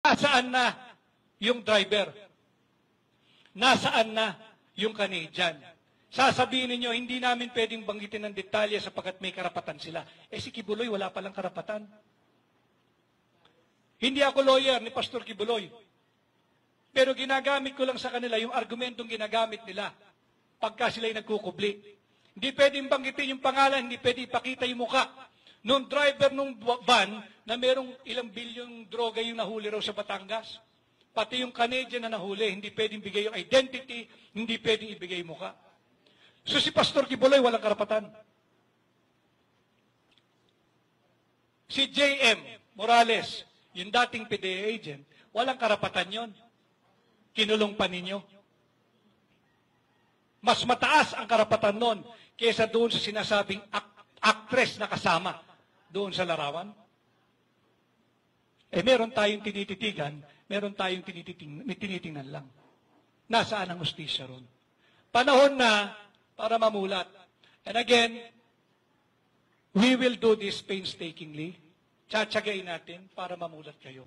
Nasaan na yung driver? Nasaan na yung Canadian? Sasabihin ninyo, hindi namin pwedeng banggitin ng detalye sapagkat may karapatan sila. Eh si Kibuloy, wala palang karapatan. Hindi ako lawyer ni Pastor Kibuloy. Pero ginagamit ko lang sa kanila yung argumentong ginagamit nila pagka sila'y nagkukubli. Hindi pwedeng banggitin yung pangalan, hindi pwedeng ipakita yung muka. Nung driver nung van na merong ilang bilyong droga yung nahuli raw sa Batangas. Pati yung Canadian na nahuli, hindi pwedeng bigay yung identity, hindi pwedeng ibigay yung muka. So si Pastor Kibuloy walang karapatan. Si J.M. Morales, yung dating PDEA agent, walang karapatan yon. Kinulong pa ninyo. Mas mataas ang karapatan nun kaysa doon sa sinasabing actress na kasama doon sa larawan. Eh meron tayong tinititigan, meron tayong tinitingnan lang. Nasaan ang hustisya ron? Panahon na para mamulat. And again, we will do this painstakingly. Tsatsagain natin para mamulat kayo.